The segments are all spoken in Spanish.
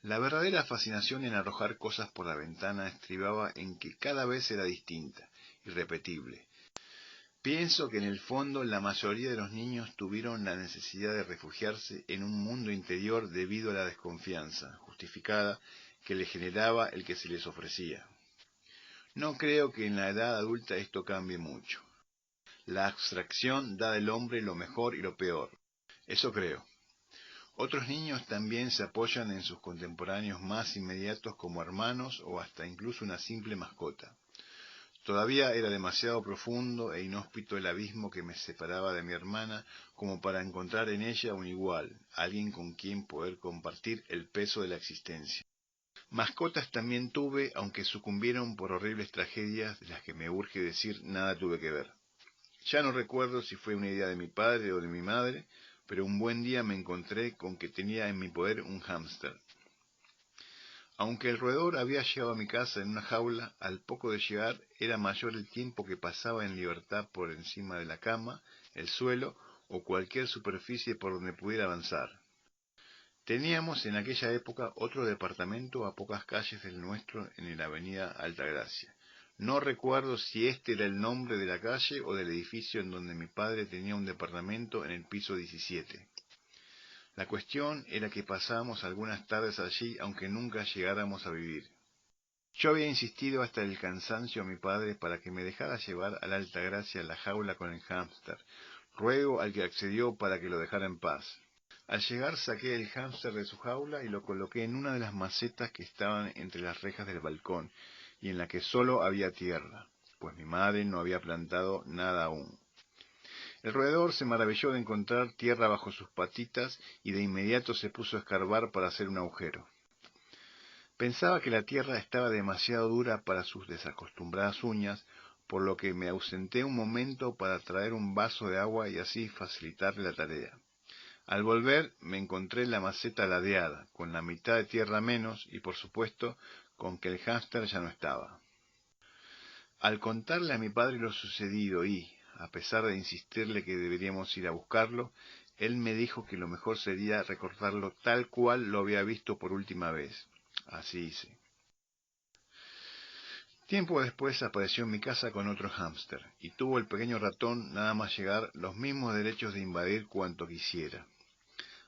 La verdadera fascinación en arrojar cosas por la ventana estribaba en que cada vez era distinta, irrepetible. Pienso que en el fondo la mayoría de los niños tuvieron la necesidad de refugiarse en un mundo interior debido a la desconfianza, justificada, que les generaba el que se les ofrecía. No creo que en la edad adulta esto cambie mucho. La abstracción da al hombre lo mejor y lo peor. Eso creo. Otros niños también se apoyan en sus contemporáneos más inmediatos como hermanos o hasta incluso una simple mascota. Todavía era demasiado profundo e inhóspito el abismo que me separaba de mi hermana como para encontrar en ella un igual, alguien con quien poder compartir el peso de la existencia. Mascotas también tuve, aunque sucumbieron por horribles tragedias de las que me urge decir nada tuve que ver. Ya no recuerdo si fue una idea de mi padre o de mi madre, pero un buen día me encontré con que tenía en mi poder un hámster. Aunque el roedor había llegado a mi casa en una jaula, al poco de llegar era mayor el tiempo que pasaba en libertad por encima de la cama, el suelo o cualquier superficie por donde pudiera avanzar. Teníamos en aquella época otro departamento a pocas calles del nuestro en la avenida Altagracia. No recuerdo si este era el nombre de la calle o del edificio en donde mi padre tenía un departamento en el piso 17. La cuestión era que pasábamos algunas tardes allí aunque nunca llegáramos a vivir. Yo había insistido hasta el cansancio a mi padre para que me dejara llevar a la Altagracia la jaula con el hámster, ruego al que accedió para que lo dejara en paz. Al llegar saqué el hámster de su jaula y lo coloqué en una de las macetas que estaban entre las rejas del balcón y en la que solo había tierra, pues mi madre no había plantado nada aún. El roedor se maravilló de encontrar tierra bajo sus patitas y de inmediato se puso a escarbar para hacer un agujero. Pensaba que la tierra estaba demasiado dura para sus desacostumbradas uñas, por lo que me ausenté un momento para traer un vaso de agua y así facilitarle la tarea. Al volver me encontré la maceta ladeada, con la mitad de tierra menos y por supuesto con que el hámster ya no estaba. Al contarle a mi padre lo sucedido y, a pesar de insistirle que deberíamos ir a buscarlo, él me dijo que lo mejor sería recordarlo tal cual lo había visto por última vez. Así hice. Tiempo después apareció en mi casa con otro hámster, y tuvo el pequeño ratón nada más llegar los mismos derechos de invadir cuanto quisiera.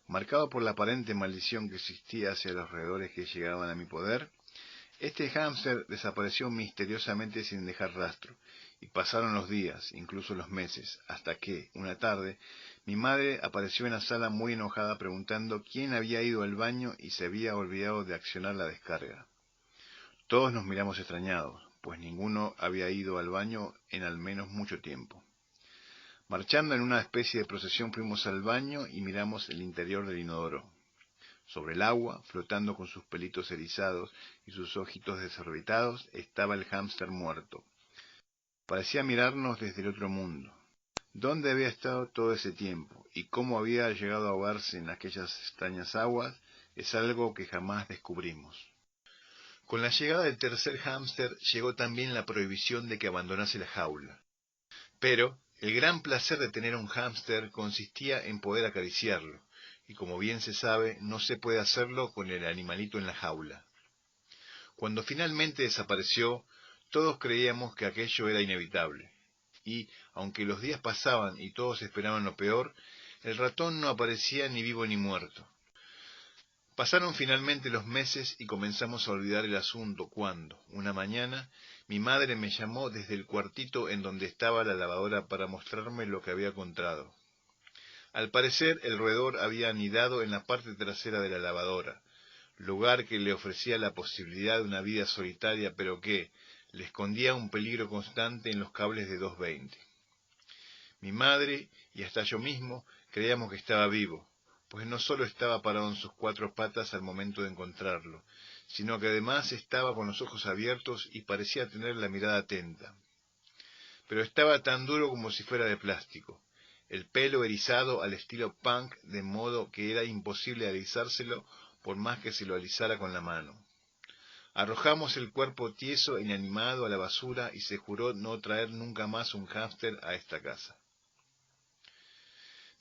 Marcado por la aparente maldición que existía hacia los roedores que llegaban a mi poder, este hámster desapareció misteriosamente sin dejar rastro, y pasaron los días, incluso los meses, hasta que, una tarde, mi madre apareció en la sala muy enojada preguntando quién había ido al baño y se había olvidado de accionar la descarga. Todos nos miramos extrañados, pues ninguno había ido al baño en al menos mucho tiempo. Marchando en una especie de procesión fuimos al baño y miramos el interior del inodoro. Sobre el agua, flotando con sus pelitos erizados y sus ojitos desorbitados, estaba el hámster muerto. Parecía mirarnos desde el otro mundo. ¿Dónde había estado todo ese tiempo y cómo había llegado a ahogarse en aquellas extrañas aguas? Es algo que jamás descubrimos. Con la llegada del tercer hámster llegó también la prohibición de que abandonase la jaula. Pero el gran placer de tener un hámster consistía en poder acariciarlo, y como bien se sabe, no se puede hacerlo con el animalito en la jaula. Cuando finalmente desapareció, todos creíamos que aquello era inevitable, y, aunque los días pasaban y todos esperaban lo peor, el ratón no aparecía ni vivo ni muerto. Pasaron finalmente los meses y comenzamos a olvidar el asunto cuando, una mañana, mi madre me llamó desde el cuartito en donde estaba la lavadora para mostrarme lo que había encontrado. Al parecer, el roedor había anidado en la parte trasera de la lavadora, lugar que le ofrecía la posibilidad de una vida solitaria, pero que le escondía un peligro constante en los cables de 220. Mi madre, y hasta yo mismo, creíamos que estaba vivo, pues no solo estaba parado en sus 4 patas al momento de encontrarlo, sino que además estaba con los ojos abiertos y parecía tener la mirada atenta. Pero estaba tan duro como si fuera de plástico, el pelo erizado al estilo punk, de modo que era imposible alisárselo por más que se lo alisara con la mano. Arrojamos el cuerpo tieso e inanimado a la basura y se juró no traer nunca más un hámster a esta casa.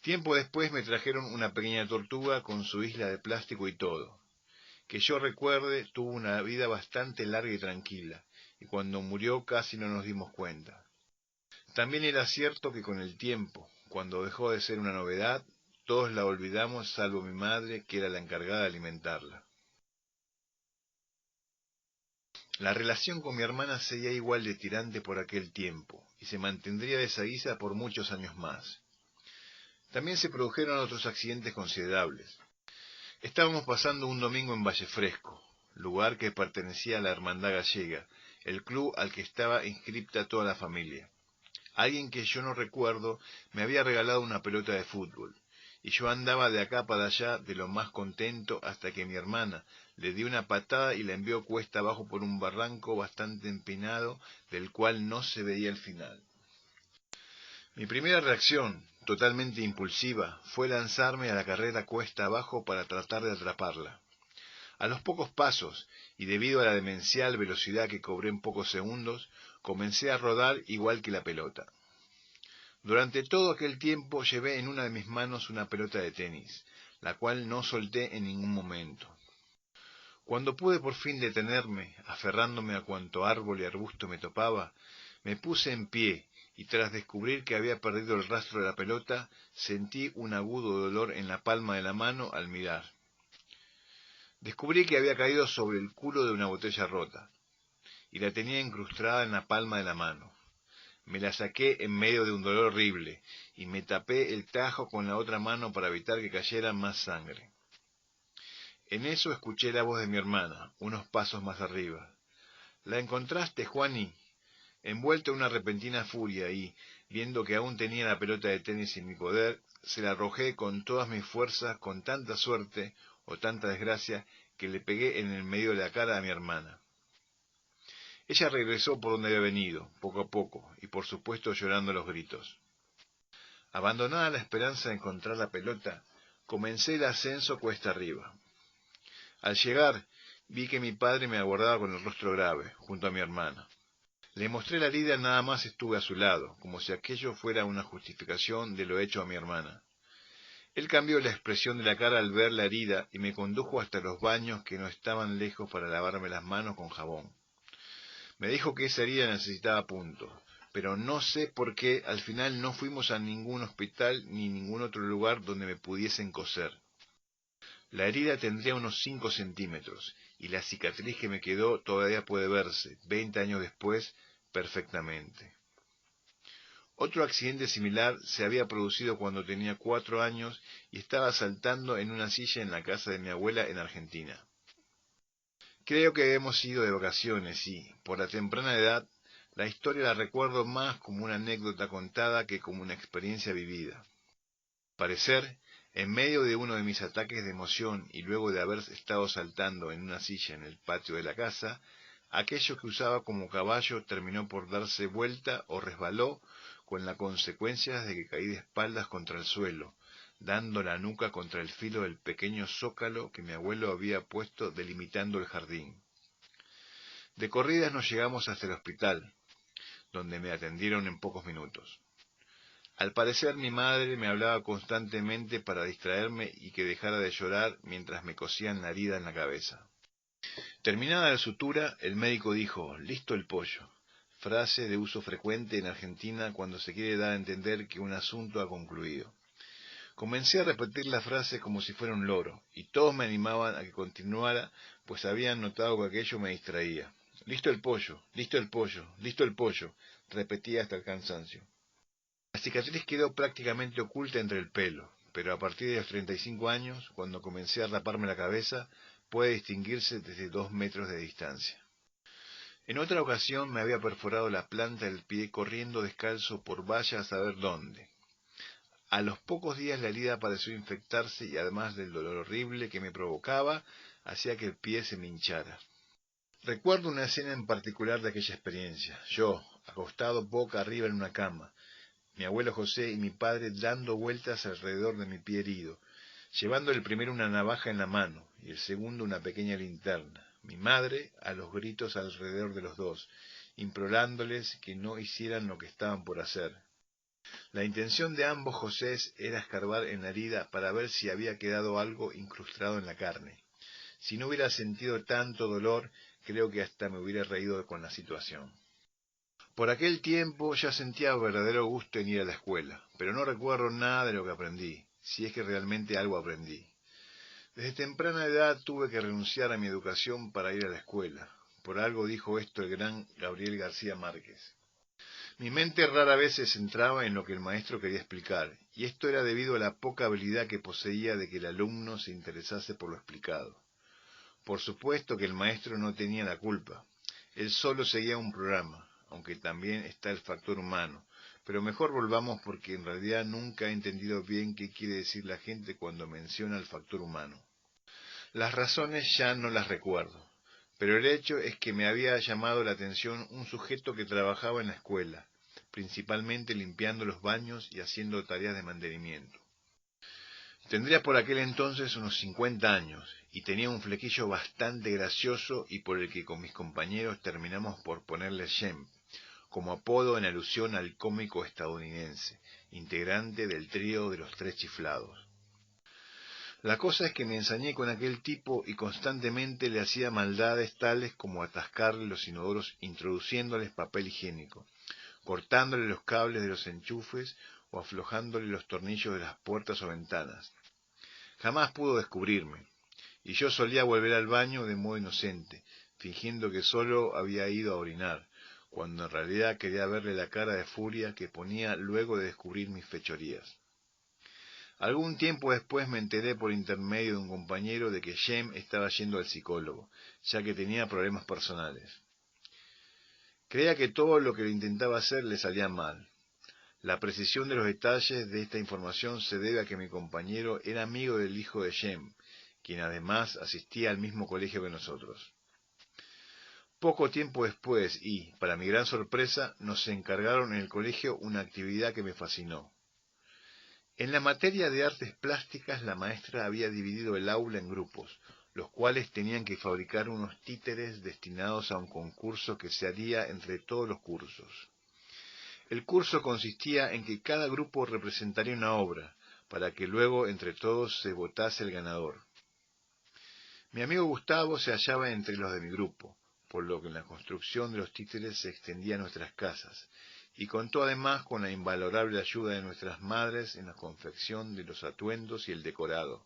Tiempo después me trajeron una pequeña tortuga con su isla de plástico y todo. que yo recuerde, tuvo una vida bastante larga y tranquila, y cuando murió casi no nos dimos cuenta. También era cierto que con el tiempo, cuando dejó de ser una novedad, todos la olvidamos salvo mi madre, que era la encargada de alimentarla. La relación con mi hermana sería igual de tirante por aquel tiempo, y se mantendría de esa guisa por muchos años más. También se produjeron otros accidentes considerables. Estábamos pasando un domingo en Vallefresco, lugar que pertenecía a la Hermandad Gallega, el club al que estaba inscripta toda la familia. Alguien que yo no recuerdo me había regalado una pelota de fútbol, y yo andaba de acá para allá de lo más contento hasta que mi hermana le dio una patada y la envió cuesta abajo por un barranco bastante empinado del cual no se veía el final. Mi primera reacción, totalmente impulsiva, fue lanzarme a la carrera cuesta abajo para tratar de atraparla. A los pocos pasos, y debido a la demencial velocidad que cobré en pocos segundos, comencé a rodar igual que la pelota. Durante todo aquel tiempo llevé en una de mis manos una pelota de tenis, la cual no solté en ningún momento. Cuando pude por fin detenerme, aferrándome a cuanto árbol y arbusto me topaba, me puse en pie y tras descubrir que había perdido el rastro de la pelota, sentí un agudo dolor en la palma de la mano al mirar. Descubrí que había caído sobre el culo de una botella rota, y la tenía incrustada en la palma de la mano. Me la saqué en medio de un dolor horrible, y me tapé el tajo con la otra mano para evitar que cayera más sangre. En eso escuché la voz de mi hermana, unos pasos más arriba. ¿La encontraste, Juani? Envuelto en una repentina furia y, viendo que aún tenía la pelota de tenis en mi poder, se la arrojé con todas mis fuerzas, con tanta suerte o tanta desgracia, que le pegué en el medio de la cara a mi hermana. Ella regresó por donde había venido, poco a poco, y por supuesto llorando a los gritos. Abandonada la esperanza de encontrar la pelota, comencé el ascenso cuesta arriba. Al llegar, vi que mi padre me aguardaba con el rostro grave, junto a mi hermana. Le mostré la herida, nada más estuve a su lado, como si aquello fuera una justificación de lo hecho a mi hermana. Él cambió la expresión de la cara al ver la herida y me condujo hasta los baños que no estaban lejos para lavarme las manos con jabón. Me dijo que esa herida necesitaba punto, pero no sé por qué al final no fuimos a ningún hospital ni ningún otro lugar donde me pudiesen coser. La herida tendría unos 5 centímetros, y la cicatriz que me quedó todavía puede verse, 20 años después, perfectamente. Otro accidente similar se había producido cuando tenía 4 años y estaba saltando en una silla en la casa de mi abuela en Argentina. Creo que hemos ido de vacaciones y, por la temprana edad, la historia la recuerdo más como una anécdota contada que como una experiencia vivida. Al parecer, en medio de uno de mis ataques de emoción y luego de haber estado saltando en una silla en el patio de la casa, aquello que usaba como caballo terminó por darse vuelta o resbaló, con la consecuencia de que caí de espaldas contra el suelo, dando la nuca contra el filo del pequeño zócalo que mi abuelo había puesto delimitando el jardín. De corridas nos llegamos hasta el hospital, donde me atendieron en pocos minutos. Al parecer mi madre me hablaba constantemente para distraerme y que dejara de llorar mientras me cosían la herida en la cabeza. Terminada la sutura, el médico dijo: «Listo el pollo», frase de uso frecuente en Argentina cuando se quiere dar a entender que un asunto ha concluido. Comencé a repetir la frase como si fuera un loro, y todos me animaban a que continuara, pues habían notado que aquello me distraía. «Listo el pollo, listo el pollo, listo el pollo», repetía hasta el cansancio. La cicatriz quedó prácticamente oculta entre el pelo, pero a partir de los 35 años, cuando comencé a raparme la cabeza, puede distinguirse desde 2 metros de distancia. En otra ocasión me había perforado la planta del pie corriendo descalzo por vaya a saber dónde. A los pocos días la herida pareció infectarse y además del dolor horrible que me provocaba, hacía que el pie se me hinchara. Recuerdo una escena en particular de aquella experiencia. Yo, acostado boca arriba en una cama, mi abuelo José y mi padre dando vueltas alrededor de mi pie herido, llevando el primero una navaja en la mano y el segundo una pequeña linterna, mi madre a los gritos alrededor de los dos, implorándoles que no hicieran lo que estaban por hacer. La intención de ambos Josés era escarbar en la herida para ver si había quedado algo incrustado en la carne. Si no hubiera sentido tanto dolor, creo que hasta me hubiera reído con la situación. Por aquel tiempo ya sentía verdadero gusto en ir a la escuela, pero no recuerdo nada de lo que aprendí, si es que realmente algo aprendí. Desde temprana edad tuve que renunciar a mi educación para ir a la escuela. Por algo dijo esto el gran Gabriel García Márquez. Mi mente rara vez se centraba en lo que el maestro quería explicar, y esto era debido a la poca habilidad que poseía de que el alumno se interesase por lo explicado. Por supuesto que el maestro no tenía la culpa. Él solo seguía un programa, aunque también está el factor humano. Pero mejor volvamos porque en realidad nunca he entendido bien qué quiere decir la gente cuando menciona el factor humano. Las razones ya no las recuerdo, pero el hecho es que me había llamado la atención un sujeto que trabajaba en la escuela, principalmente limpiando los baños y haciendo tareas de mantenimiento. Tendría por aquel entonces unos 50 años, y tenía un flequillo bastante gracioso y por el que con mis compañeros terminamos por ponerle Shem, como apodo en alusión al cómico estadounidense, integrante del trío de los Tres Chiflados. La cosa es que me ensañé con aquel tipo y constantemente le hacía maldades tales como atascarle los inodoros introduciéndoles papel higiénico, cortándole los cables de los enchufes o aflojándole los tornillos de las puertas o ventanas. Jamás pudo descubrirme, y yo solía volver al baño de modo inocente, fingiendo que solo había ido a orinar, cuando en realidad quería verle la cara de furia que ponía luego de descubrir mis fechorías. Algún tiempo después me enteré por intermedio de un compañero de que Jem estaba yendo al psicólogo, ya que tenía problemas personales. Creía que todo lo que le intentaba hacer le salía mal. La precisión de los detalles de esta información se debe a que mi compañero era amigo del hijo de Jem, quien además asistía al mismo colegio que nosotros. Poco tiempo después y, para mi gran sorpresa, nos encargaron en el colegio una actividad que me fascinó. En la materia de artes plásticas, la maestra había dividido el aula en grupos, los cuales tenían que fabricar unos títeres destinados a un concurso que se haría entre todos los cursos. El curso consistía en que cada grupo representaría una obra, para que luego entre todos se votase el ganador. Mi amigo Gustavo se hallaba entre los de mi grupo, por lo que en la construcción de los títeres se extendía a nuestras casas, y contó además con la invalorable ayuda de nuestras madres en la confección de los atuendos y el decorado.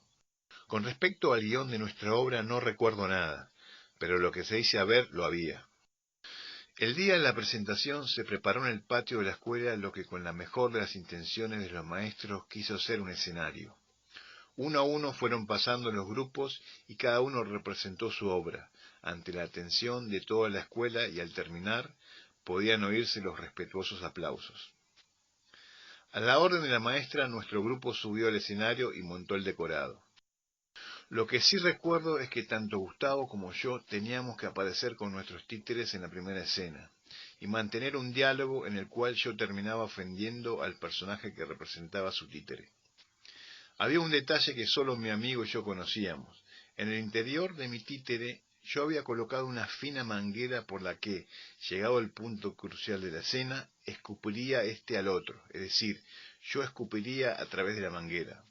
Con respecto al guión de nuestra obra no recuerdo nada, pero lo que se hizo ver lo había. El día de la presentación se preparó en el patio de la escuela lo que con la mejor de las intenciones de los maestros quiso ser un escenario. Uno a uno fueron pasando los grupos y cada uno representó su obra, ante la atención de toda la escuela y al terminar podían oírse los respetuosos aplausos. A la orden de la maestra nuestro grupo subió al escenario y montó el decorado. Lo que sí recuerdo es que tanto Gustavo como yo teníamos que aparecer con nuestros títeres en la primera escena y mantener un diálogo en el cual yo terminaba ofendiendo al personaje que representaba su títere. Había un detalle que solo mi amigo y yo conocíamos. En el interior de mi títere yo había colocado una fina manguera por la que, llegado el punto crucial de la escena, escupiría este al otro, es decir, yo escupiría a través de la manguera.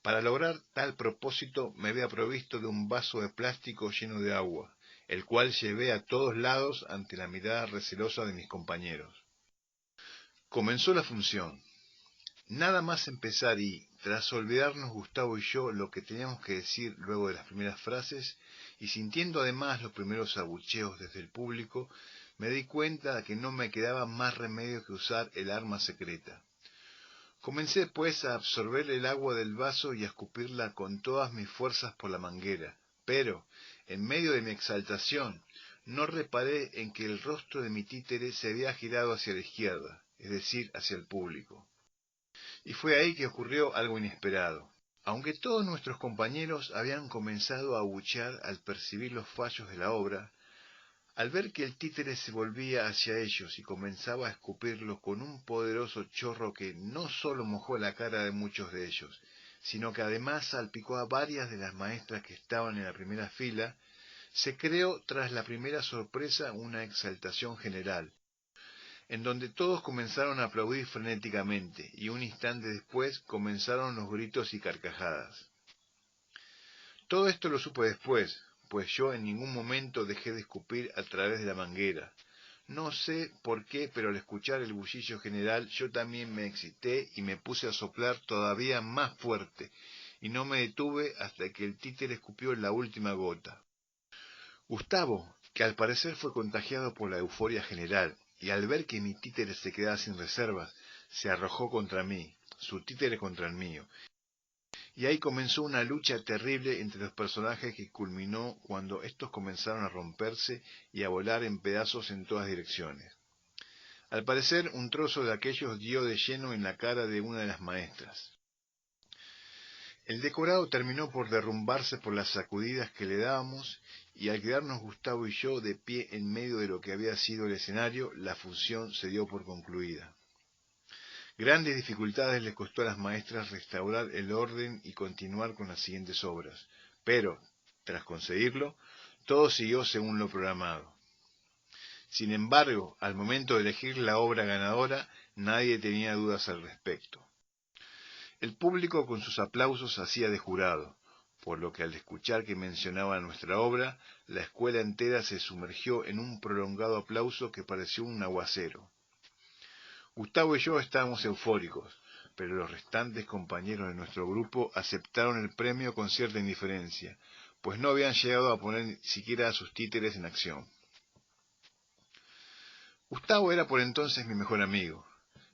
Para lograr tal propósito me había provisto de un vaso de plástico lleno de agua, el cual llevé a todos lados ante la mirada recelosa de mis compañeros. Comenzó la función. Nada más empezar y, tras olvidarnos Gustavo y yo lo que teníamos que decir luego de las primeras frases, y sintiendo además los primeros abucheos desde el público, me di cuenta de que no me quedaba más remedio que usar el arma secreta. Comencé pues a absorber el agua del vaso y a escupirla con todas mis fuerzas por la manguera, pero, en medio de mi exaltación, no reparé en que el rostro de mi títere se había girado hacia la izquierda, es decir, hacia el público. Y fue ahí que ocurrió algo inesperado. Aunque todos nuestros compañeros habían comenzado a abuchear al percibir los fallos de la obra, al ver que el títere se volvía hacia ellos y comenzaba a escupirlo con un poderoso chorro que no solo mojó la cara de muchos de ellos, sino que además salpicó a varias de las maestras que estaban en la primera fila, se creó tras la primera sorpresa una exaltación general, en donde todos comenzaron a aplaudir frenéticamente, y un instante después comenzaron los gritos y carcajadas. Todo esto lo supe después, pues yo en ningún momento dejé de escupir a través de la manguera. No sé por qué, pero al escuchar el bullicio general yo también me excité y me puse a soplar todavía más fuerte, y no me detuve hasta que el títere escupió la última gota. Gustavo, que al parecer fue contagiado por la euforia general, y al ver que mi títere se quedaba sin reservas, se arrojó contra mí, su títere contra el mío. Y ahí comenzó una lucha terrible entre los personajes que culminó cuando estos comenzaron a romperse y a volar en pedazos en todas direcciones. Al parecer, un trozo de aquellos dio de lleno en la cara de una de las maestras. El decorado terminó por derrumbarse por las sacudidas que le dábamos, y al quedarnos Gustavo y yo de pie en medio de lo que había sido el escenario, la función se dio por concluida. Grandes dificultades les costó a las maestras restaurar el orden y continuar con las siguientes obras, pero, tras conseguirlo, todo siguió según lo programado. Sin embargo, al momento de elegir la obra ganadora, nadie tenía dudas al respecto. El público con sus aplausos hacía de jurado, por lo que al escuchar que mencionaba nuestra obra, la escuela entera se sumergió en un prolongado aplauso que pareció un aguacero. Gustavo y yo estábamos eufóricos, pero los restantes compañeros de nuestro grupo aceptaron el premio con cierta indiferencia, pues no habían llegado a poner siquiera a sus títeres en acción. Gustavo era por entonces mi mejor amigo,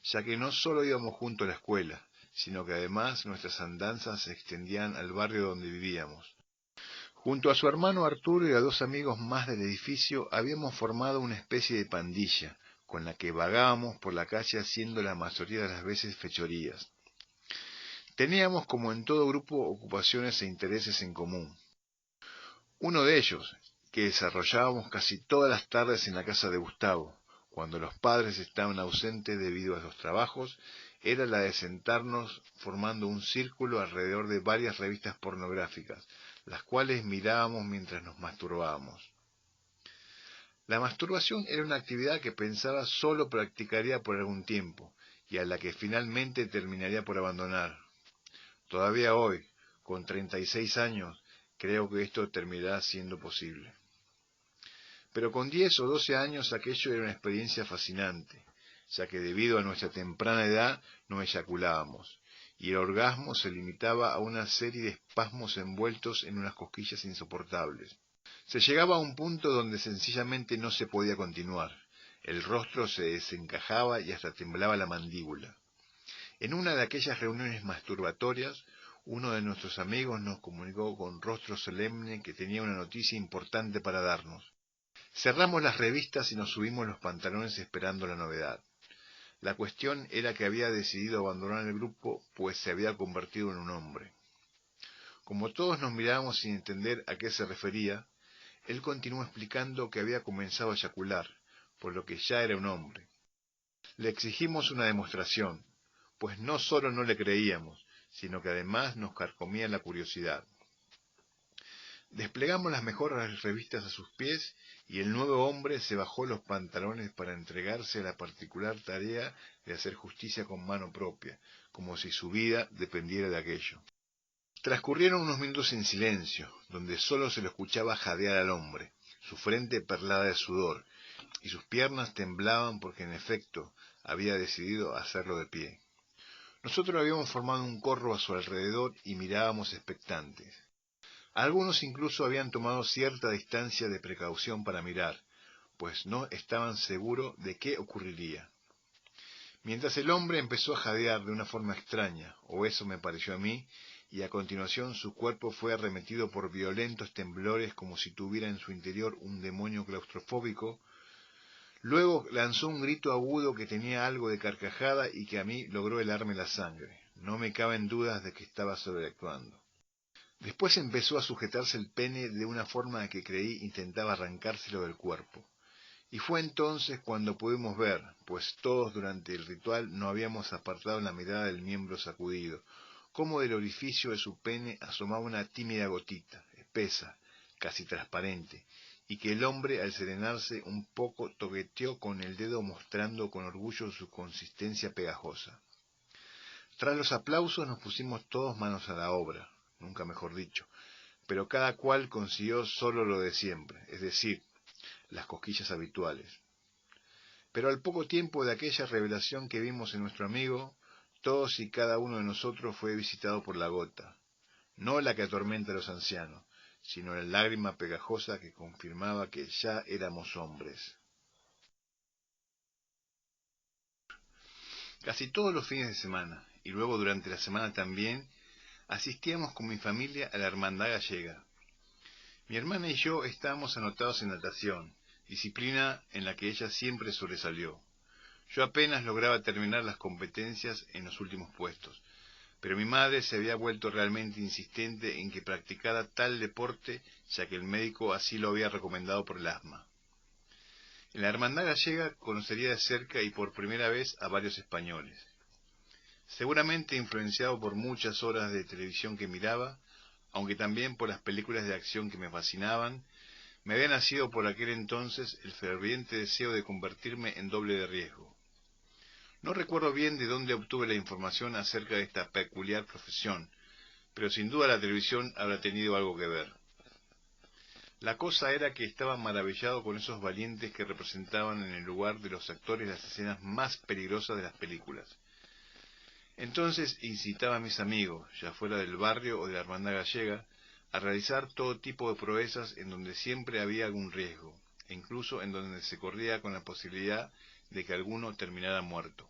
ya que no solo íbamos juntos a la escuela, sino que además nuestras andanzas se extendían al barrio donde vivíamos. Junto a su hermano Arturo y a dos amigos más del edificio habíamos formado una especie de pandilla, con la que vagábamos por la calle haciendo la mayoría de las veces fechorías. Teníamos, como en todo grupo, ocupaciones e intereses en común. Uno de ellos, que desarrollábamos casi todas las tardes en la casa de Gustavo, cuando los padres estaban ausentes debido a los trabajos, era la de sentarnos formando un círculo alrededor de varias revistas pornográficas, las cuales mirábamos mientras nos masturbábamos. La masturbación era una actividad que pensaba solo practicaría por algún tiempo, y a la que finalmente terminaría por abandonar. Todavía hoy, con 36 años, creo que esto terminará siendo posible. Pero con 10 o 12 años aquello era una experiencia fascinante, ya que debido a nuestra temprana edad no eyaculábamos, y el orgasmo se limitaba a una serie de espasmos envueltos en unas cosquillas insoportables. Se llegaba a un punto donde sencillamente no se podía continuar. El rostro se desencajaba y hasta temblaba la mandíbula. En una de aquellas reuniones masturbatorias, uno de nuestros amigos nos comunicó con rostro solemne que tenía una noticia importante para darnos. Cerramos las revistas y nos subimos los pantalones esperando la novedad. La cuestión era que había decidido abandonar el grupo, pues se había convertido en un hombre. Como todos nos mirábamos sin entender a qué se refería, él continuó explicando que había comenzado a eyacular, por lo que ya era un hombre. Le exigimos una demostración, pues no solo no le creíamos, sino que además nos carcomía la curiosidad. Desplegamos las mejores revistas a sus pies y el nuevo hombre se bajó los pantalones para entregarse a la particular tarea de hacer justicia con mano propia, como si su vida dependiera de aquello. Transcurrieron unos minutos en silencio, donde solo se lo escuchaba jadear al hombre, su frente perlada de sudor, y sus piernas temblaban porque en efecto había decidido hacerlo de pie. Nosotros habíamos formado un corro a su alrededor y mirábamos expectantes. Algunos incluso habían tomado cierta distancia de precaución para mirar, pues no estaban seguros de qué ocurriría. Mientras el hombre empezó a jadear de una forma extraña, o eso me pareció a mí, y a continuación su cuerpo fue arremetido por violentos temblores como si tuviera en su interior un demonio claustrofóbico. Luego lanzó un grito agudo que tenía algo de carcajada y que a mí logró helarme la sangre. No me caben dudas de que estaba sobreactuando. Después empezó a sujetarse el pene de una forma que creí intentaba arrancárselo del cuerpo. Y fue entonces cuando pudimos ver, pues todos durante el ritual no habíamos apartado la mirada del miembro sacudido, cómo del orificio de su pene asomaba una tímida gotita, espesa, casi transparente, y que el hombre al serenarse un poco toqueteó con el dedo mostrando con orgullo su consistencia pegajosa. Tras los aplausos nos pusimos todos manos a la obra, nunca mejor dicho, pero cada cual consiguió solo lo de siempre, es decir, las cosquillas habituales. Pero al poco tiempo de aquella revelación que vimos en nuestro amigo, todos y cada uno de nosotros fue visitado por la gota, no la que atormenta a los ancianos, sino la lágrima pegajosa que confirmaba que ya éramos hombres. Casi todos los fines de semana, y luego durante la semana también, asistíamos con mi familia a la Hermandad Gallega. Mi hermana y yo estábamos anotados en natación, disciplina en la que ella siempre sobresalió. Yo apenas lograba terminar las competencias en los últimos puestos, pero mi madre se había vuelto realmente insistente en que practicara tal deporte, ya que el médico así lo había recomendado por el asma. En la Hermandad Gallega conocería de cerca y por primera vez a varios españoles. Seguramente influenciado por muchas horas de televisión que miraba, aunque también por las películas de acción que me fascinaban, me había nacido por aquel entonces el ferviente deseo de convertirme en doble de riesgo. No recuerdo bien de dónde obtuve la información acerca de esta peculiar profesión, pero sin duda la televisión habrá tenido algo que ver. La cosa era que estaba maravillado con esos valientes que representaban en el lugar de los actores las escenas más peligrosas de las películas. Entonces incitaba a mis amigos, ya fuera del barrio o de la Hermandad Gallega, a realizar todo tipo de proezas en donde siempre había algún riesgo, e incluso en donde se corría con la posibilidad de que alguno terminara muerto.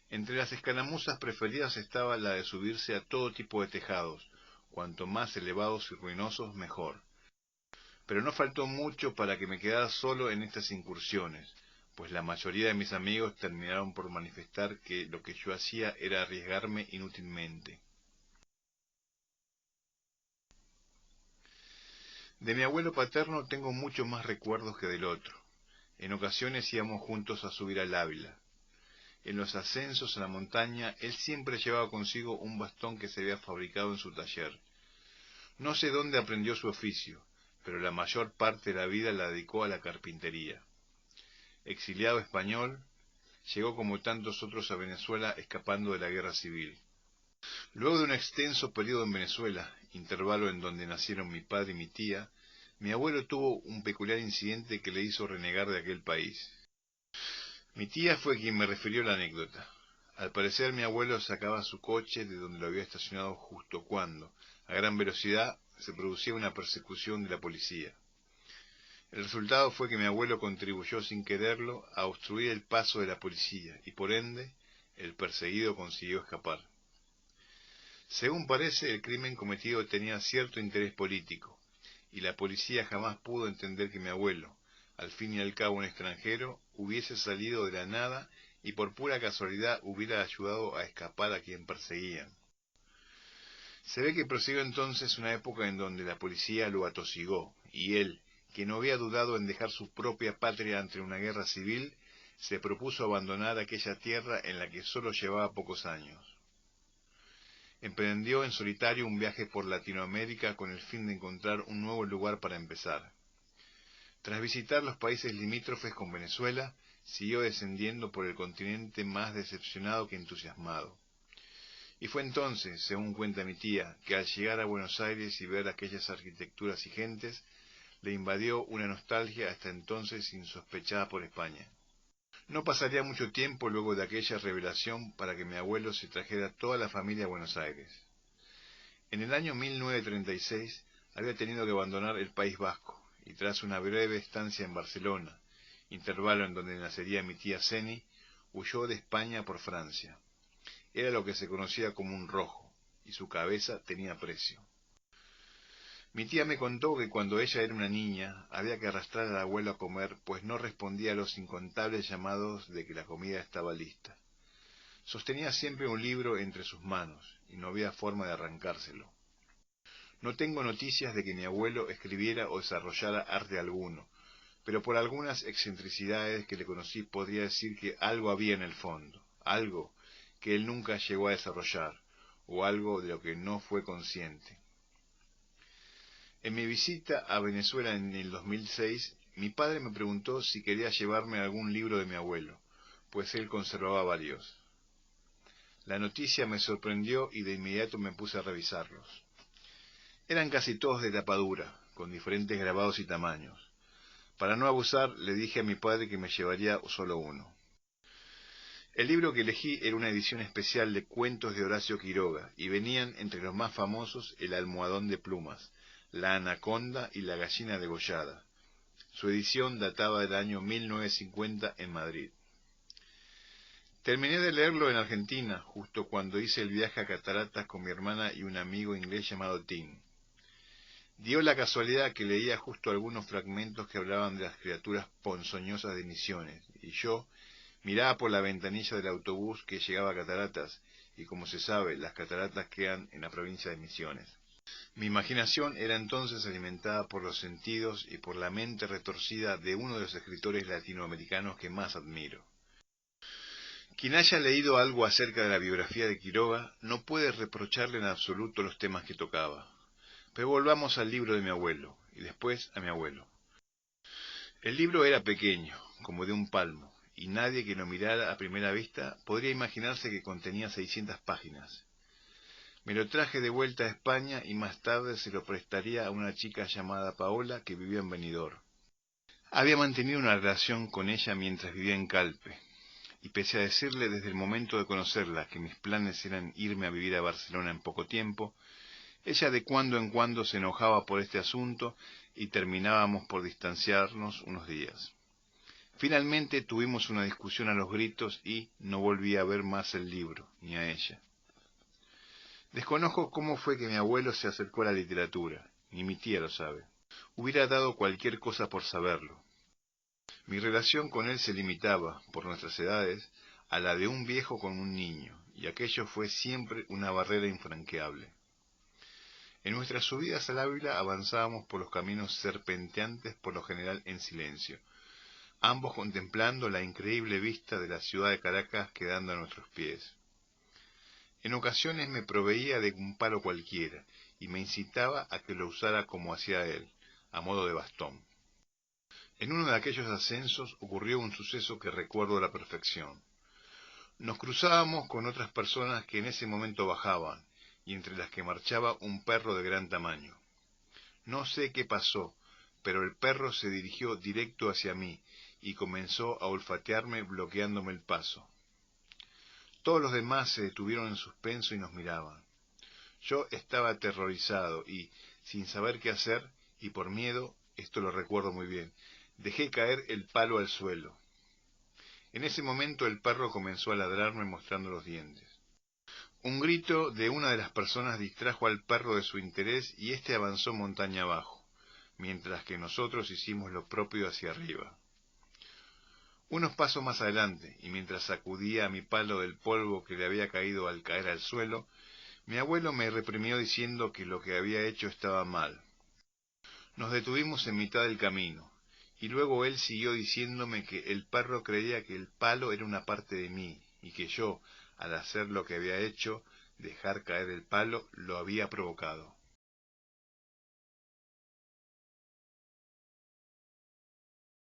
Entre las escaramuzas preferidas estaba la de subirse a todo tipo de tejados, cuanto más elevados y ruinosos mejor. Pero no faltó mucho para que me quedara solo en estas incursiones, pues la mayoría de mis amigos terminaron por manifestar que lo que yo hacía era arriesgarme inútilmente. De mi abuelo paterno tengo muchos más recuerdos que del otro. En ocasiones íbamos juntos a subir al Ávila. En los ascensos a la montaña, él siempre llevaba consigo un bastón que se había fabricado en su taller. No sé dónde aprendió su oficio, pero la mayor parte de la vida la dedicó a la carpintería. Exiliado español, llegó como tantos otros a Venezuela escapando de la guerra civil. Luego de un extenso periodo en Venezuela, intervalo en donde nacieron mi padre y mi tía, mi abuelo tuvo un peculiar incidente que le hizo renegar de aquel país. Mi tía fue quien me refirió la anécdota. Al parecer mi abuelo sacaba su coche de donde lo había estacionado justo cuando, a gran velocidad, se producía una persecución de la policía. El resultado fue que mi abuelo contribuyó sin quererlo a obstruir el paso de la policía y por ende el perseguido consiguió escapar. Según parece, el crimen cometido tenía cierto interés político, y la policía jamás pudo entender que mi abuelo, al fin y al cabo un extranjero, hubiese salido de la nada y por pura casualidad hubiera ayudado a escapar a quien perseguían. Se ve que prosiguió entonces una época en donde la policía lo atosigó, y él, que no había dudado en dejar su propia patria ante una guerra civil, se propuso abandonar aquella tierra en la que solo llevaba pocos años. Emprendió en solitario un viaje por Latinoamérica con el fin de encontrar un nuevo lugar para empezar. Tras visitar los países limítrofes con Venezuela, siguió descendiendo por el continente más decepcionado que entusiasmado. Y fue entonces, según cuenta mi tía, que al llegar a Buenos Aires y ver aquellas arquitecturas y gentes, le invadió una nostalgia hasta entonces insospechada por España. No pasaría mucho tiempo luego de aquella revelación para que mi abuelo se trajera toda la familia a Buenos Aires. En el año 1936 había tenido que abandonar el País Vasco, y tras una breve estancia en Barcelona, intervalo en donde nacería mi tía Ceni, huyó de España por Francia. Era lo que se conocía como un rojo, y su cabeza tenía precio. Mi tía me contó que cuando ella era una niña había que arrastrar al abuelo a comer, pues no respondía a los incontables llamados de que la comida estaba lista. Sostenía siempre un libro entre sus manos, y no había forma de arrancárselo. No tengo noticias de que mi abuelo escribiera o desarrollara arte alguno, pero por algunas excentricidades que le conocí podría decir que algo había en el fondo, algo que él nunca llegó a desarrollar, o algo de lo que no fue consciente. En mi visita a Venezuela en el 2006, mi padre me preguntó si quería llevarme algún libro de mi abuelo, pues él conservaba varios. La noticia me sorprendió y de inmediato me puse a revisarlos. Eran casi todos de tapa dura, con diferentes grabados y tamaños. Para no abusar, le dije a mi padre que me llevaría solo uno. El libro que elegí era una edición especial de cuentos de Horacio Quiroga, y venían entre los más famosos El almohadón de plumas, La anaconda y La gallina degollada. Su edición databa del año 1950 en Madrid. Terminé de leerlo en Argentina, justo cuando hice el viaje a Cataratas con mi hermana y un amigo inglés llamado Tim. Dio la casualidad que leía justo algunos fragmentos que hablaban de las criaturas ponzoñosas de Misiones, y yo miraba por la ventanilla del autobús que llegaba a Cataratas, y como se sabe, las cataratas quedan en la provincia de Misiones. Mi imaginación era entonces alimentada por los sentidos y por la mente retorcida de uno de los escritores latinoamericanos que más admiro. Quien haya leído algo acerca de la biografía de Quiroga no puede reprocharle en absoluto los temas que tocaba. Pero volvamos al libro de mi abuelo, y después a mi abuelo. El libro era pequeño, como de un palmo, y nadie que lo mirara a primera vista podría imaginarse que contenía 600 páginas. Me lo traje de vuelta a España y más tarde se lo prestaría a una chica llamada Paola que vivía en Benidorm. Había mantenido una relación con ella mientras vivía en Calpe, y pese a decirle desde el momento de conocerla que mis planes eran irme a vivir a Barcelona en poco tiempo, ella de cuando en cuando se enojaba por este asunto y terminábamos por distanciarnos unos días. Finalmente tuvimos una discusión a los gritos y no volví a ver más el libro, ni a ella. Desconozco cómo fue que mi abuelo se acercó a la literatura, ni mi tía lo sabe. Hubiera dado cualquier cosa por saberlo. Mi relación con él se limitaba, por nuestras edades, a la de un viejo con un niño, y aquello fue siempre una barrera infranqueable. En nuestras subidas al Ávila avanzábamos por los caminos serpenteantes, por lo general en silencio, ambos contemplando la increíble vista de la ciudad de Caracas quedando a nuestros pies. En ocasiones me proveía de un palo cualquiera, y me incitaba a que lo usara como hacía él, a modo de bastón. En uno de aquellos ascensos ocurrió un suceso que recuerdo a la perfección. Nos cruzábamos con otras personas que en ese momento bajaban, y entre las que marchaba un perro de gran tamaño. No sé qué pasó, pero el perro se dirigió directo hacia mí, y comenzó a olfatearme bloqueándome el paso. Todos los demás se detuvieron en suspenso y nos miraban. Yo estaba aterrorizado y, sin saber qué hacer, y por miedo, esto lo recuerdo muy bien, dejé caer el palo al suelo. En ese momento el perro comenzó a ladrarme mostrando los dientes. Un grito de una de las personas distrajo al perro de su interés y éste avanzó montaña abajo, mientras que nosotros hicimos lo propio hacia arriba. Unos pasos más adelante, y mientras sacudía a mi palo del polvo que le había caído al caer al suelo, mi abuelo me reprimió diciendo que lo que había hecho estaba mal. Nos detuvimos en mitad del camino, y luego él siguió diciéndome que el perro creía que el palo era una parte de mí, y que yo, al hacer lo que había hecho, dejar caer el palo, lo había provocado.